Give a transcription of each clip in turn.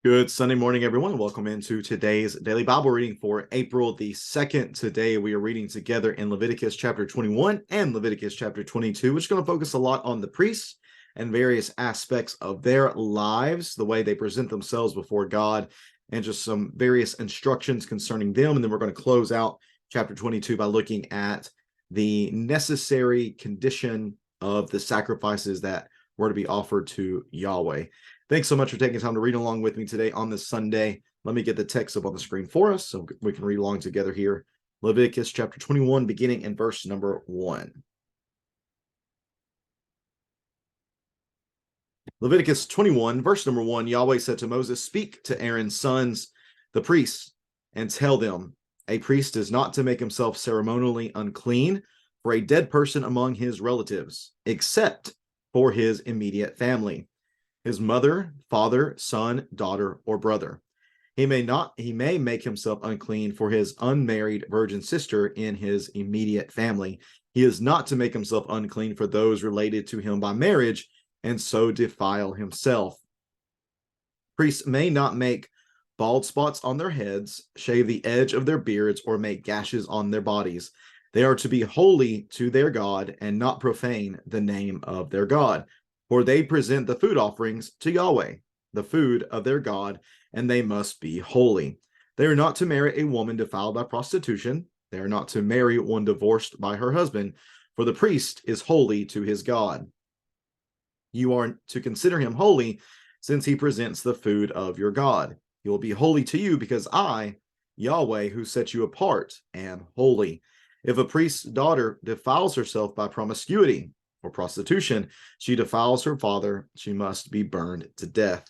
Good Sunday morning, everyone. Welcome into today's daily Bible reading for April the 2nd. Today, we are reading together in Leviticus chapter 21 and Leviticus chapter 22, which is going to focus a lot on the priests and various aspects of their lives, the way they present themselves before God, and just some various instructions concerning them. And then we're going to close out chapter 22 by looking at the necessary condition of the sacrifices that were to be offered to Yahweh. Thanks so much for taking time to read along with me today on this Sunday. Let me get the text up on the screen for us so we can read along together here. Leviticus chapter 21, beginning in verse number 1. Leviticus 21, verse number 1, Yahweh said to Moses, "Speak to Aaron's sons, the priests, and tell them, a priest is not to make himself ceremonially unclean for a dead person among his relatives, except for his immediate family, his mother, father, son, daughter, or brother. He may make himself unclean for his unmarried virgin sister in his immediate family. He is not to make himself unclean for those related to him by marriage, and so defile himself. Priests may not make bald spots on their heads, shave the edge of their beards, or make gashes on their bodies. They are to be holy to their God and not profane the name of their God. For they present the food offerings to Yahweh, the food of their God, and they must be holy. They are not to marry a woman defiled by prostitution. They are not to marry one divorced by her husband, for the priest is holy to his God. You are to consider him holy, since he presents the food of your God. He will be holy to you, because I, Yahweh, who set you apart, am holy. If a priest's daughter defiles herself by promiscuity or prostitution, she defiles her father, she must be burned to death.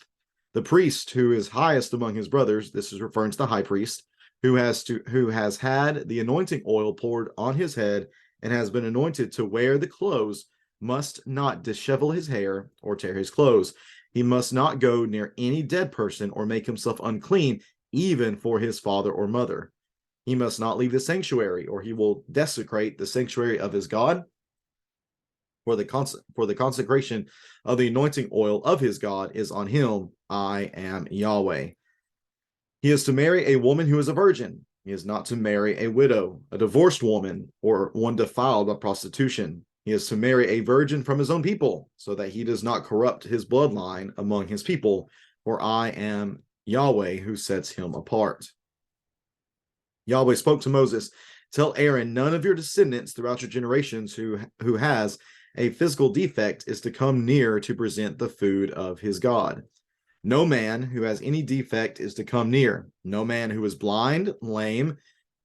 The priest who is highest among his brothers," this is referring to the high priest, who has had the anointing oil poured on his head and has been anointed to wear the clothes, must not dishevel his hair or tear his clothes. He must not go near any dead person or make himself unclean, even for his father or mother. He must not leave the sanctuary, or he will desecrate the sanctuary of his God. For the consecration of the anointing oil of his God is on him. I am Yahweh. He is to marry a woman who is a virgin. He is not to marry a widow, a divorced woman, or one defiled by prostitution. He is to marry a virgin from his own people, so that he does not corrupt his bloodline among his people. For I am Yahweh, who sets him apart. Yahweh spoke to Moses, "Tell Aaron, none of your descendants throughout your generations who has a physical defect is to come near to present the food of his God. No man who has any defect is to come near. No man who is blind, lame,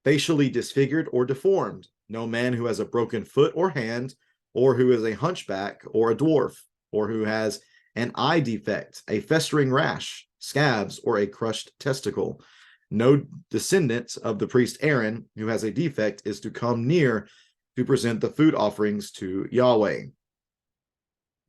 facially disfigured, or deformed. No man who has a broken foot or hand, or who is a hunchback or a dwarf, or who has an eye defect, a festering rash, scabs, or a crushed testicle. No descendant of the priest Aaron who has a defect is to come near to present the food offerings to Yahweh.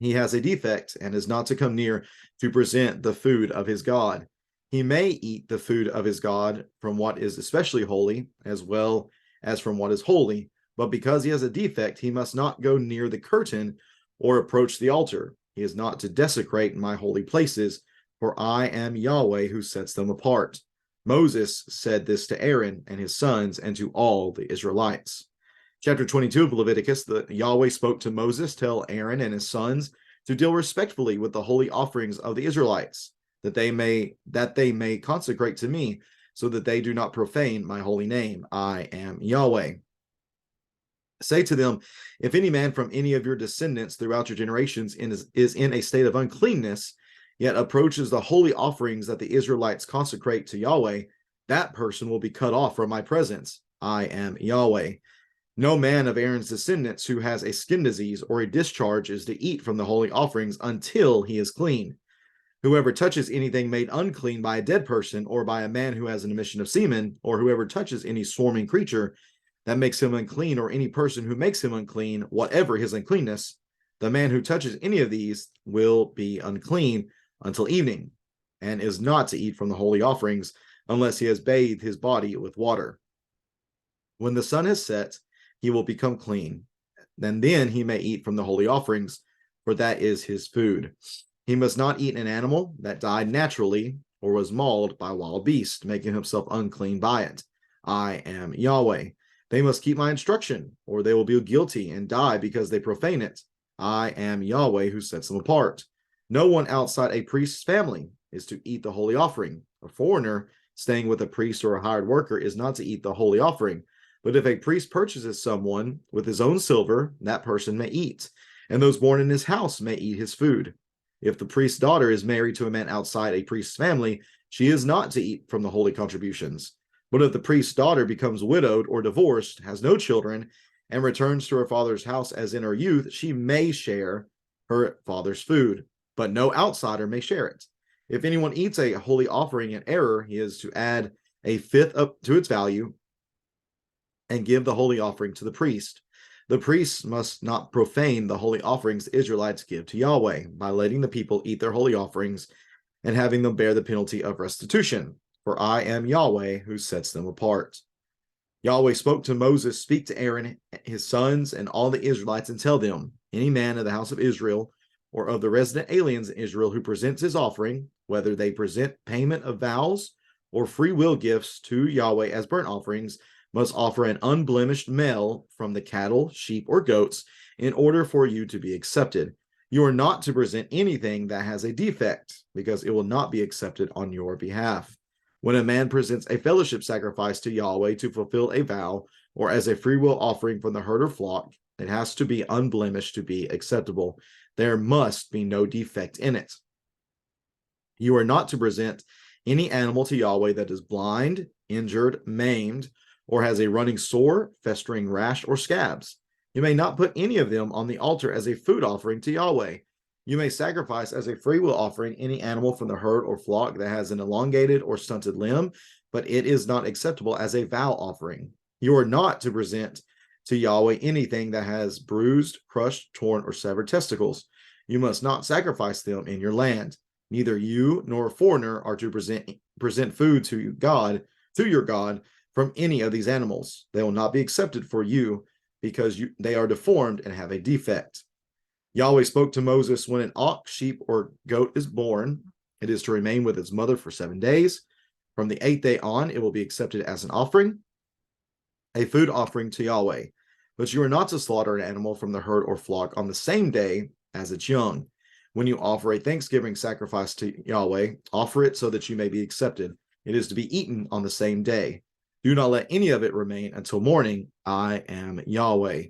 He has a defect and is not to come near to present the food of his God. He may eat the food of his God from what is especially holy, as well as from what is holy, but because he has a defect, he must not go near the curtain or approach the altar. He is not to desecrate my holy places, for I am Yahweh who sets them apart." Moses said this to Aaron and his sons and to all the Israelites. Chapter 22 of Leviticus, Yahweh spoke to Moses, "Tell Aaron and his sons to deal respectfully with the holy offerings of the Israelites, that they may consecrate to me, so that they do not profane my holy name. I am Yahweh. Say to them, if any man from any of your descendants throughout your generations is in a state of uncleanness, yet approaches the holy offerings that the Israelites consecrate to Yahweh, that person will be cut off from my presence. I am Yahweh. No man of Aaron's descendants who has a skin disease or a discharge is to eat from the holy offerings until he is clean. Whoever touches anything made unclean by a dead person, or by a man who has an emission of semen, or whoever touches any swarming creature that makes him unclean, or any person who makes him unclean, whatever his uncleanness, the man who touches any of these will be unclean until evening, and is not to eat from the holy offerings unless he has bathed his body with water. When the sun has set, he will become clean. Then he may eat from the holy offerings, for that is his food. He must not eat an animal that died naturally, or was mauled by a wild beast, making himself unclean by it. I am Yahweh. They must keep my instruction, or they will be guilty and die because they profane it. I am Yahweh who sets them apart. No one outside a priest's family is to eat the holy offering. A foreigner staying with a priest or a hired worker is not to eat the holy offering. But if a priest purchases someone with his own silver, that person may eat, and those born in his house may eat his food. If the priest's daughter is married to a man outside a priest's family, she is not to eat from the holy contributions. But if the priest's daughter becomes widowed or divorced, has no children, and returns to her father's house as in her youth, she may share her father's food, but no outsider may share it. If anyone eats a holy offering in error, he is to add a fifth up to its value and give the holy offering to the priest. The priests must not profane the holy offerings the Israelites give to Yahweh by letting the people eat their holy offerings and having them bear the penalty of restitution. For I am Yahweh who sets them apart. Yahweh spoke to Moses, speak to Aaron, his sons, and all the Israelites, and tell them, any man of the house of Israel or of the resident aliens in Israel who presents his offering, whether they present payment of vows or free will gifts to Yahweh as burnt offerings, must offer an unblemished male from the cattle, sheep, or goats in order for you to be accepted. You are not to present anything that has a defect, because it will not be accepted on your behalf. When a man presents a fellowship sacrifice to Yahweh to fulfill a vow, or as a freewill offering from the herd or flock, it has to be unblemished to be acceptable. There must be no defect in it. You are not to present any animal to Yahweh that is blind, injured, maimed, or has a running sore, festering rash, or scabs. You may not put any of them on the altar as a food offering to Yahweh. You may sacrifice as a freewill offering any animal from the herd or flock that has an elongated or stunted limb, but it is not acceptable as a vow offering. You are not to present to Yahweh anything that has bruised, crushed, torn, or severed testicles. You must not sacrifice them in your land. Neither you nor a foreigner are to present food to your God, from any of these animals. They will not be accepted for you, because they are deformed and have a defect. Yahweh spoke to Moses, when an ox, sheep, or goat is born, it is to remain with its mother for 7 days. From the 8th day on, it will be accepted as an offering, a food offering to Yahweh. But you are not to slaughter an animal from the herd or flock on the same day as its young. When you offer a thanksgiving sacrifice to Yahweh, offer it so that you may be accepted. It is to be eaten on the same day. Do not let any of it remain until morning. I am Yahweh.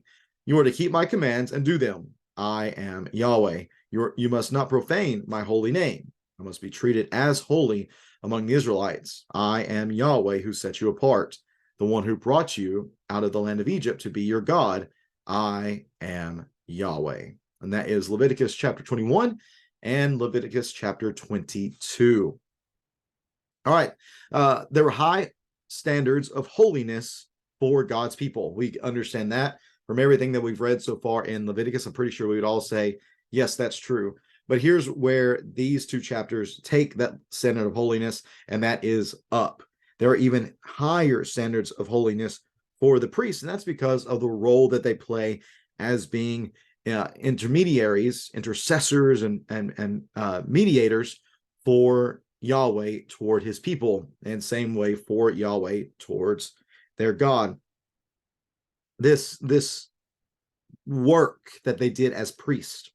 You are to keep my commands and do them. I am Yahweh. You must not profane my holy name. I must be treated as holy among the Israelites. I am Yahweh who set you apart, the one who brought you out of the land of Egypt to be your God. I am Yahweh. And that is Leviticus chapter 21 and Leviticus chapter 22. All right. There were high standards of holiness for God's people. We understand that from everything that we've read so far in Leviticus. I'm pretty sure we would all say, yes, that's true. But here's where these two chapters take that standard of holiness, and that is up. There are even higher standards of holiness for the priests, and that's because of the role that they play as being intermediaries, intercessors, and mediators for Yahweh toward his people, and same way for Yahweh towards their God. This work that they did as priests,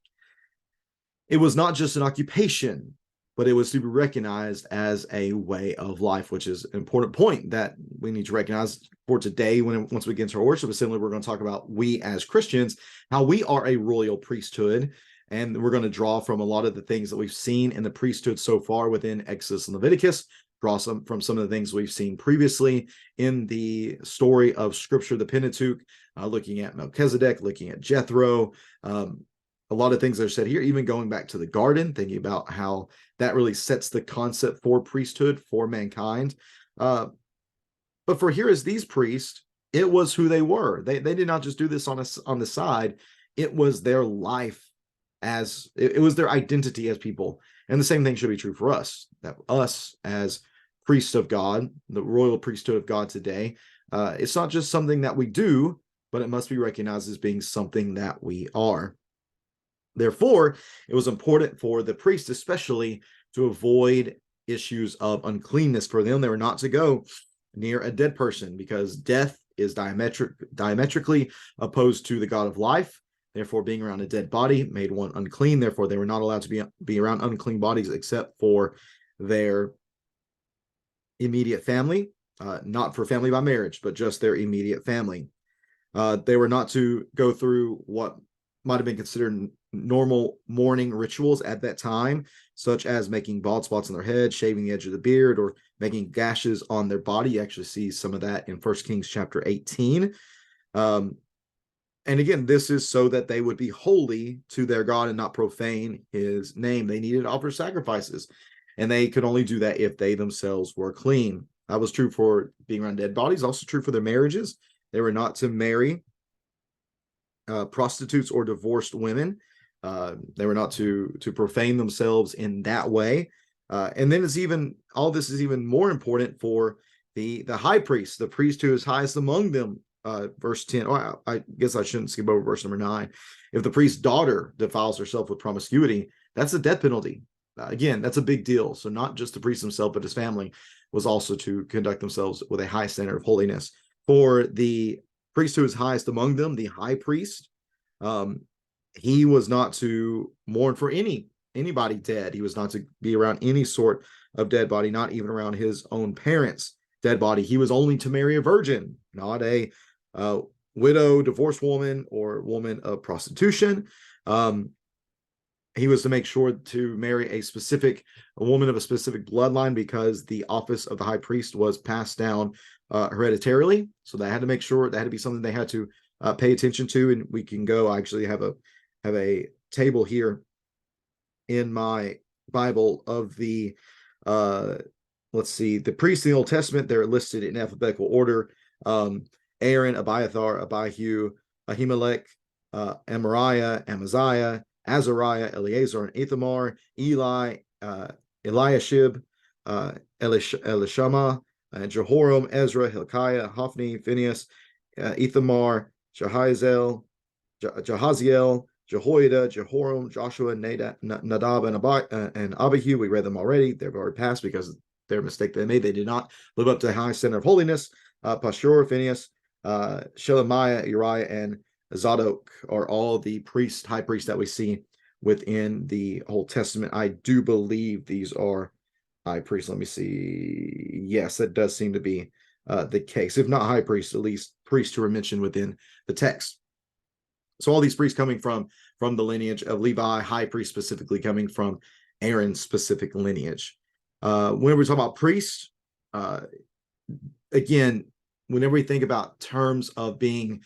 it was not just an occupation, but it was to be recognized as a way of life, which is an important point that we need to recognize for today. Once we get into our worship assembly, we're going to talk about we as Christians, how we are a royal priesthood. And we're going to draw from a lot of the things that we've seen in the priesthood so far within Exodus and Leviticus, draw from some of the things we've seen previously in the story of Scripture, the Pentateuch, looking at Melchizedek, looking at Jethro, a lot of things that are said here, even going back to the garden, thinking about how that really sets the concept for priesthood for mankind. But for here as these priests, it was who they were. They did not just do this on the side. It was their life, as it was their identity as people. And the same thing should be true for us, that us as priests of God, the royal priesthood of God today, it's not just something that we do, but it must be recognized as being something that we are. Therefore, it was important for the priest especially to avoid issues of uncleanness. For them, they were not to go near a dead person because death is diametrically opposed to the God of life. Therefore, being around a dead body made one unclean. Therefore, they were not allowed to be around unclean bodies except for their immediate family, not for family by marriage, but just their immediate family. They were not to go through what might have been considered normal mourning rituals at that time, such as making bald spots on their head, shaving the edge of the beard, or making gashes on their body. You actually see some of that in 1 Kings chapter 18. And again, this is so that they would be holy to their God and not profane his name. They needed to offer sacrifices, and they could only do that if they themselves were clean. That was true for being around dead bodies, also true for their marriages. They were not to marry prostitutes or divorced women. They were not to profane themselves in that way. And then all this is even more important for the high priest, the priest who is highest among them. Verse 10, I guess I shouldn't skip over verse number 9. If the priest's daughter defiles herself with promiscuity, that's a death penalty. Again, that's a big deal. So not just the priest himself, but his family was also to conduct themselves with a high standard of holiness. For the priest who is highest among them, the high priest, he was not to mourn for anybody dead. He was not to be around any sort of dead body, not even around his own parents' dead body. He was only to marry a virgin, not a widow, divorced woman, or woman of prostitution. He was to make sure to marry a woman of a specific bloodline, because the office of the high priest was passed down hereditarily. So they had to make sure, that had to be something they had to pay attention to. And we can go, I actually have a table here in my Bible of the let's see, the priests in the Old Testament. They're listed in alphabetical order. Aaron, Abiathar, Abihu, Ahimelech, Amariah, Amaziah, Azariah, Eleazar, and Ithamar, Eli, Eliashib, Elishama, Jehoram, Ezra, Hilkiah, Hophni, Phinehas, Ithamar, Jahaziel, Jehoiada, Jehoram, Joshua, Nadab, and Abihu. We read them already. They've already passed because their mistake they made. They did not live up to the high standard of holiness. Pashur, Phinehas, Shelemiah, Uriah, and Zadok are all the high priests that we see within the Old Testament. I do believe these are high priests. Let me see. Yes, that does seem to be the case. If not high priests, at least priests who are mentioned within the text. So all these priests coming from the lineage of Levi, high priest specifically coming from Aaron's specific lineage. When we talk about priests, again, whenever we think about terms of being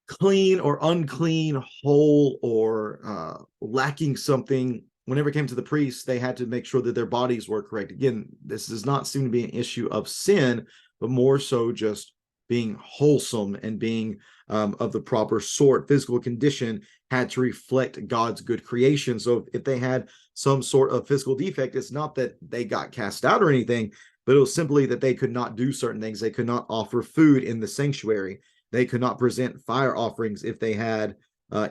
clean or unclean, whole or lacking something, whenever it came to the priests, they had to make sure that their bodies were correct. Again, this does not seem to be an issue of sin, but more so just being wholesome and being of the proper sort. Physical condition had to reflect God's good creation. So if they had some sort of physical defect, it's not that they got cast out or anything, but it was simply that they could not do certain things. They could not offer food in the sanctuary. They could not present fire offerings if they had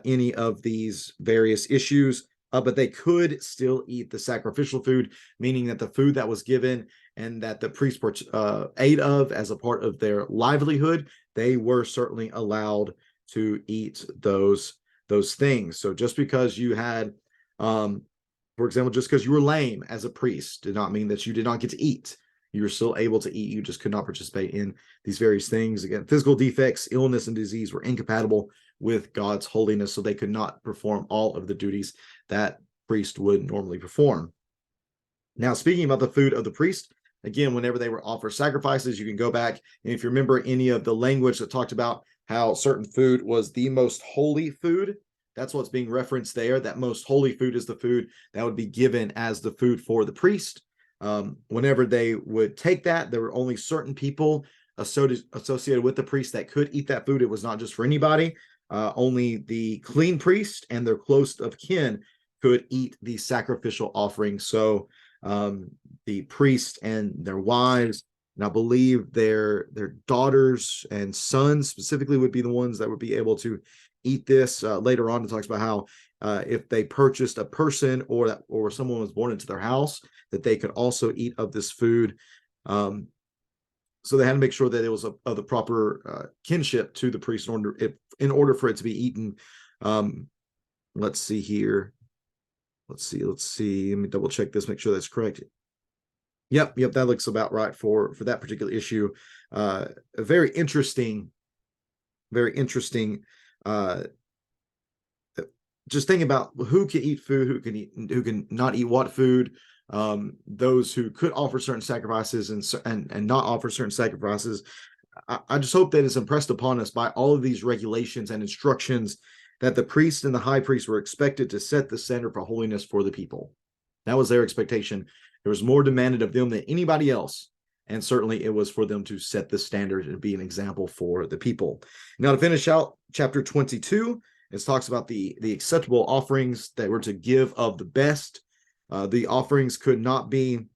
any of these various issues, but they could still eat the sacrificial food, meaning that the food that was given and that the priests ate of as a part of their livelihood, they were certainly allowed to eat those things. So just because you had, for example, just because you were lame as a priest did not mean that you did not get to eat. You were still able to eat. You just could not participate in these various things. Again, physical defects, illness, and disease were incompatible with God's holiness, so they could not perform all of the duties that priest would normally perform. Now, speaking about the food of the priest, again, whenever they were offered sacrifices, you can go back, and if you remember any of the language that talked about how certain food was the most holy food, that's what's being referenced there. That most holy food is the food that would be given as the food for the priest. Whenever they would take that, there were only certain people associated with the priest that could eat that food. It was not just for anybody. Only the clean priest and their close of kin could eat the sacrificial offering. So the priest and their wives, and I believe their daughters and sons specifically would be the ones that would be able to eat this. Later on, it talks about how if they purchased a person or someone was born into their house, that they could also eat of this food. So they had to make sure that it was of the proper kinship to the priest in order for it to be eaten. Let's see here. Let's see. Let me double check this, make sure that's correct. Yep, that looks about right for that particular issue. A very interesting. Just thinking about who can eat food, who can not eat what food. Those who could offer certain sacrifices and not offer certain sacrifices. I just hope that it's impressed upon us by all of these regulations and instructions that the priest and the high priest were expected to set the standard for holiness for the people. That was their expectation. There was more demanded of them than anybody else. And certainly it was for them to set the standard and be an example for the people. Now, to finish out chapter 22, it talks about the acceptable offerings that were to give of the best. The offerings could not be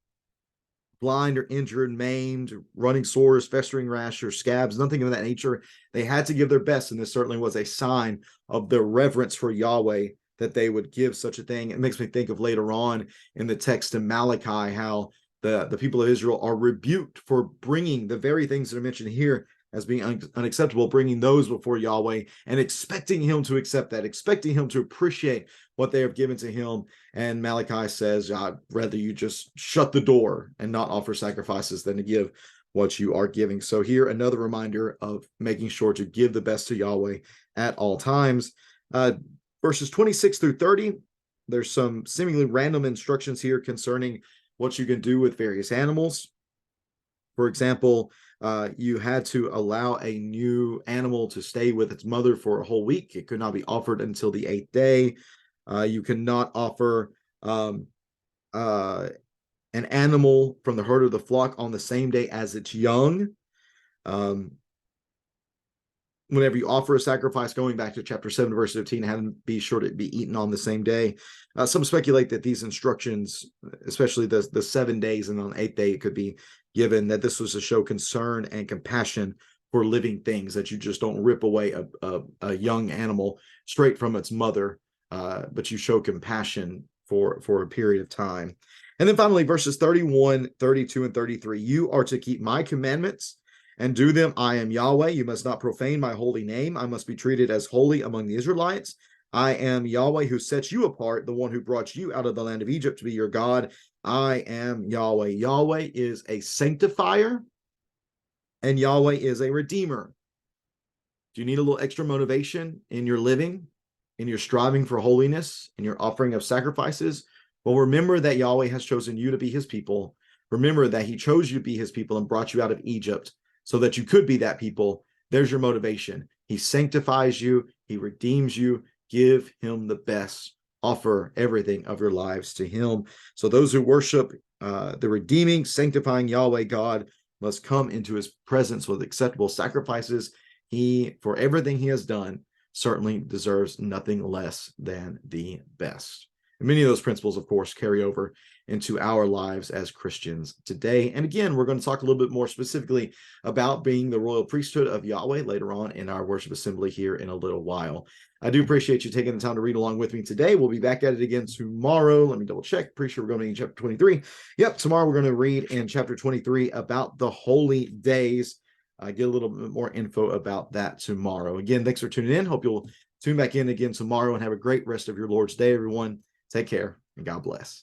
blind or injured, maimed, running sores, festering rash, or scabs, nothing of that nature. They had to give their best, and this certainly was a sign of their reverence for Yahweh that they would give such a thing. It makes me think of later on in the text in Malachi, how the people of Israel are rebuked for bringing the very things that are mentioned here as being unacceptable, bringing those before Yahweh and expecting him to accept that, expecting him to appreciate what they have given to him. And Malachi says, I'd rather you just shut the door and not offer sacrifices than to give what you are giving. So here, another reminder of making sure to give the best to Yahweh at all times. Verses 26 through 30, there's some seemingly random instructions here concerning what you can do with various animals. For example, you had to allow a new animal to stay with its mother for a whole week. It could not be offered until the 8th day. You cannot offer an animal from the herd of the flock on the same day as its young. Whenever you offer a sacrifice, going back to chapter 7, verse 15, had to be sure to be eaten on the same day. Some speculate that these instructions, especially the 7 days and on the 8th day, it could be given that this was to show concern and compassion for living things, that you just don't rip away a young animal straight from its mother, but you show compassion for a period of time. And then finally, verses 31, 32, and 33, you are to keep my commandments and do them. I am Yahweh. You must not profane my holy name. I must be treated as holy among the Israelites. I am Yahweh who sets you apart, the one who brought you out of the land of Egypt to be your God. I am Yahweh. Yahweh is a sanctifier, and Yahweh is a redeemer. Do you need a little extra motivation in your living, in your striving for holiness, in your offering of sacrifices? Well, remember that Yahweh has chosen you to be his people. Remember that he chose you to be his people and brought you out of Egypt so that you could be that people. There's your motivation. He sanctifies you. He redeems you. Give him the best. Offer everything of your lives to him. So those who worship the redeeming, sanctifying Yahweh God must come into his presence with acceptable sacrifices. He, for everything he has done, certainly deserves nothing less than the best. And many of those principles, of course, carry over into our lives as Christians today. And again, we're going to talk a little bit more specifically about being the royal priesthood of Yahweh later on in our worship assembly here in a little while. I do appreciate you taking the time to read along with me today. We'll be back at it again tomorrow. Let me double check. Pretty sure we're going to chapter 23. Yep, tomorrow we're going to read in chapter 23 about the holy days. Get a little bit more info about that tomorrow. Again, thanks for tuning in. Hope you'll tune back in again tomorrow and have a great rest of your Lord's Day, everyone. Take care and God bless.